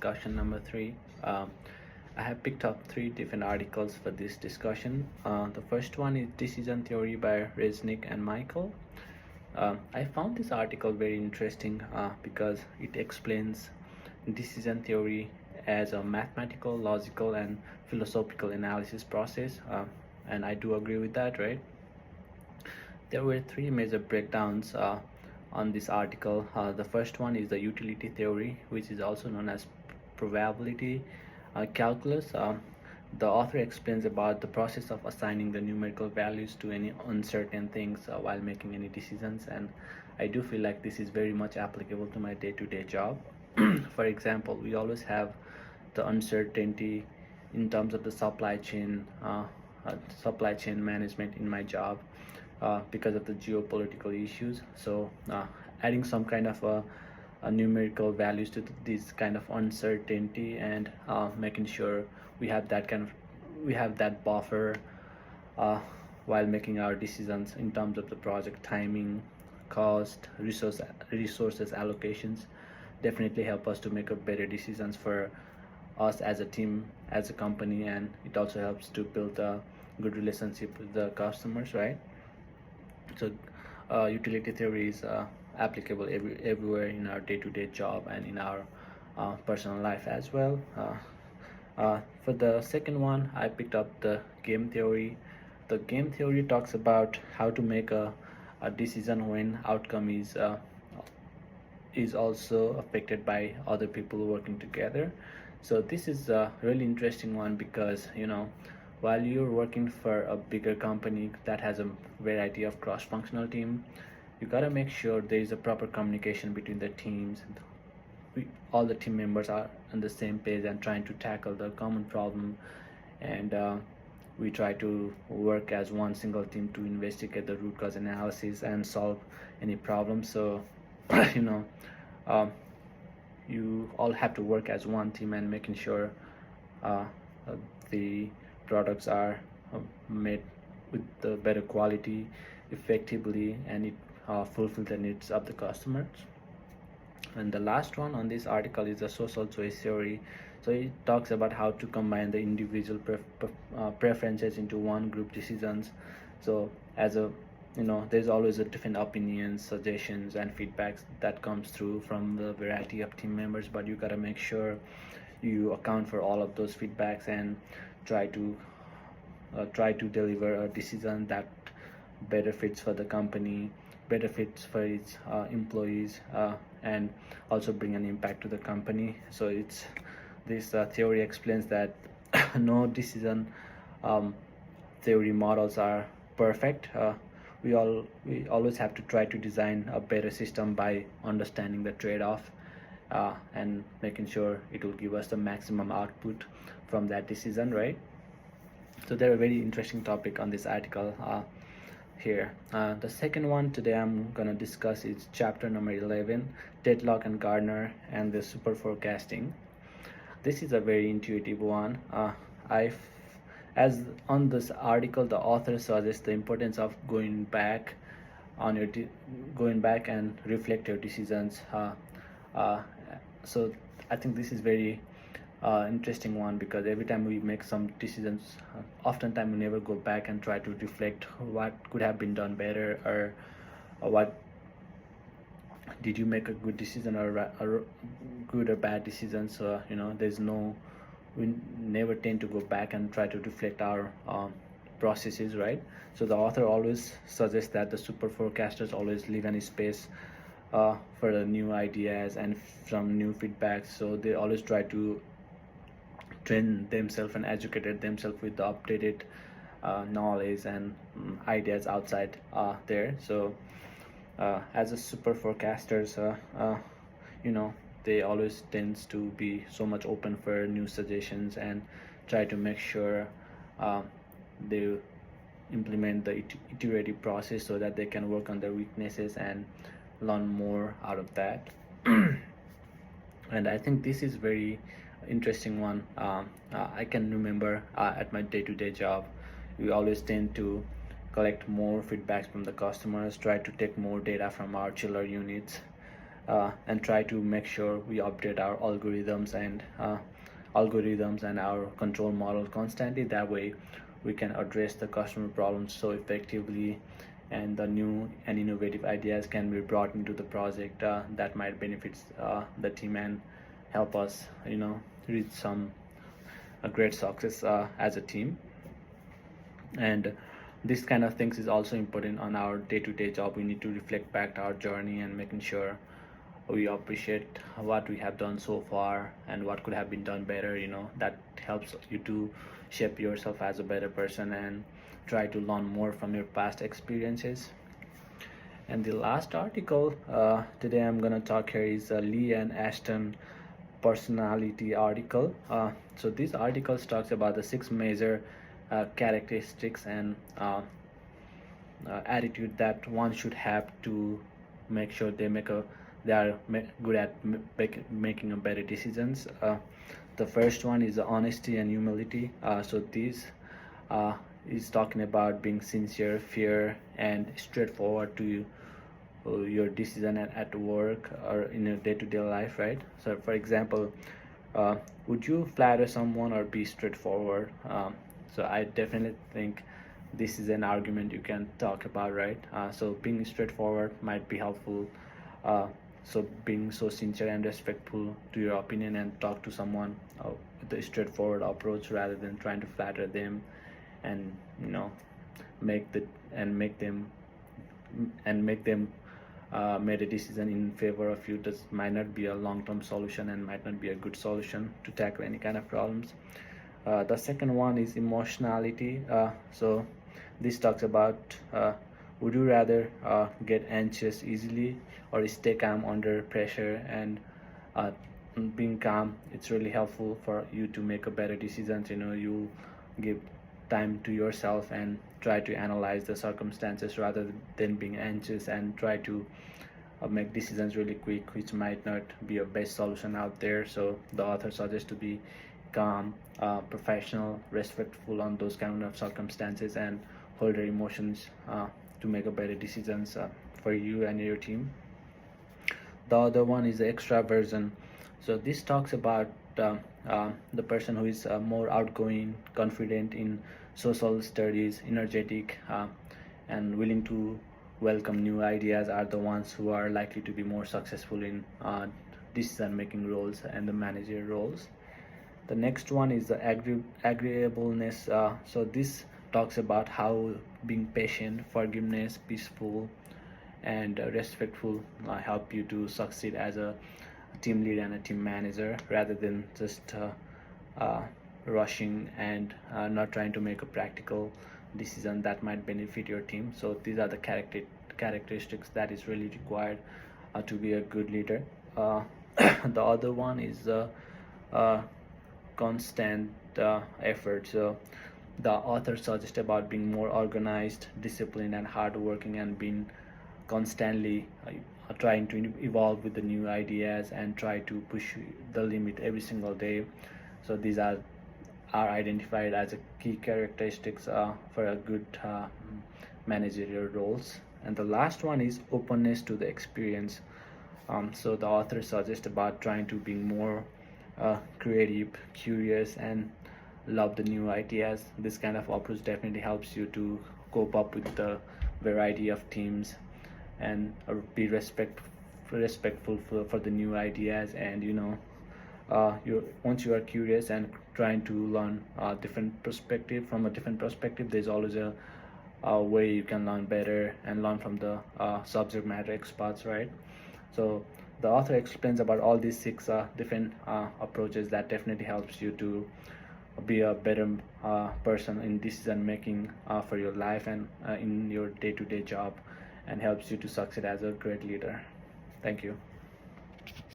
discussion number three. I have picked up three different articles for this discussion. The first one is Decision Theory by Resnick and Michael. I found this article very interesting because it explains decision theory as a mathematical, logical, and philosophical analysis process. And I do agree with that, right? There were three major breakdowns on this article. The first one is the utility theory, which is also known as probability calculus. The author explains about the process of assigning the numerical values to any uncertain things while making any decisions, and I do feel like this is very much applicable to my day-to-day job. For example, we always have the uncertainty in terms of the supply chain management in my job because of the geopolitical issues. So adding some kind of a numerical values to this kind of uncertainty, and making sure we have that buffer while making our decisions in terms of the project timing, cost, resources allocations, definitely help us to make a better decisions for us as a team, as a company, and it also helps to build a good relationship with the customers, right? So utility theory is applicable everywhere in our day-to-day job and in our personal life as well. For the second one, I picked up the game theory. The game theory talks about how to make a decision when outcome is also affected by other people working together. So this is a really interesting one because, while you're working for a bigger company that has a variety of cross-functional team, you gotta make sure there is a proper communication between the teams. All the team members are on the same page and trying to tackle the common problem, and we try to work as one single team to investigate the root cause analysis and solve any problems. So you all have to work as one team and making sure the products are made with the better quality effectively, and it fulfill the needs of the customers. And the last one on this article is the social choice theory. So it talks about how to combine the individual preferences into one group decisions. So there's always a different opinions, suggestions, and feedbacks that comes through from the variety of team members, but you gotta make sure you account for all of those feedbacks and try to deliver a decision that better fits for the company, better fits for its employees, and also bring an impact to the company. So this theory explains that no decision theory models are perfect. We always have to try to design a better system by understanding the trade-off and making sure it will give us the maximum output from that decision, right? So they're a very interesting topic on this article here. The second one today I'm gonna discuss is chapter number 11, Deadlock and Gardner and the super forecasting. This is a very intuitive one. As on this article, the author suggests the importance of going back and reflect your decisions. So I think this is very interesting one because every time we make some decisions, oftentimes we never go back and try to reflect what could have been done better, or what did you make a good decision or good or bad decision. So we never tend to go back and try to reflect our processes, right? So the author always suggests that the super forecasters always leave any space for the new ideas and from new feedback. So they always try to train themselves and educated themselves with the updated knowledge and ideas outside there. So as a super forecasters, they always tends to be so much open for new suggestions and try to make sure they implement the iterative process so that they can work on their weaknesses and learn more out of that. And I think this is very interesting one. I can remember at my day-to-day job, we always tend to collect more feedbacks from the customers, try to take more data from our chiller units, and try to make sure we update our algorithms and our control model constantly. That way we can address the customer problems so effectively, and the new and innovative ideas can be brought into the project that might benefit the team and help us, reach some a great success as a team. And this kind of things is also important on our day-to-day job. We need to reflect back to our journey and making sure we appreciate what we have done so far and what could have been done better. That helps you to shape yourself as a better person and try to learn more from your past experiences. And the last article today I'm gonna talk here is Lee and Ashton personality article. So this article talks about the 6 major characteristics and attitude that one should have to make sure they are good at making a better decisions. The first one is honesty and humility. So this is talking about being sincere, fair, and straightforward to your decision at work or in your day-to-day life, right? So for example, would you flatter someone or be straightforward? So I definitely think this is an argument you can talk about, right? So being straightforward might be helpful. So being so sincere and respectful to your opinion and talk to someone with a straightforward approach rather than trying to flatter them and make the and make them made a decision in favor of you. This might not be a long-term solution and might not be a good solution to tackle any kind of problems. The second one is emotionality. So this talks about would you rather get anxious easily or stay calm under pressure? And being calm, it's really helpful for you to make a better decisions. You give time to yourself and try to analyze the circumstances rather than being anxious and try to make decisions really quick, which might not be a best solution out there. So the author suggests to be calm, professional, respectful on those kind of circumstances and hold your emotions to make a better decisions for you and your team. The other one is the extraversion. So this talks about the person who is more outgoing, confident in social studies, energetic, and willing to welcome new ideas are the ones who are likely to be more successful in decision making roles and the manager roles. The next one is the agreeableness. So this talks about how being patient, forgiveness, peaceful, and respectful help you to succeed as a team leader and a team manager rather than just rushing and not trying to make a practical decision that might benefit your team. So these are the characteristics that is really required to be a good leader. The other one is constant effort. So the author suggests about being more organized, disciplined, and hardworking, and being constantly trying to evolve with the new ideas and try to push the limit every single day. So these are identified as a key characteristics for a good managerial roles. And the last one is openness to the experience. So the author suggests about trying to be more creative, curious, and love the new ideas. This kind of approach definitely helps you to cope up with the variety of teams and be respectful for the new ideas. And once you are curious and trying to learn a different perspective there's always a way you can learn better and learn from the subject matter experts, right? So the author explains about all these 6 different approaches that definitely helps you to be a better person in decision making for your life and in your day-to-day job, and helps you to succeed as a great leader. Thank you.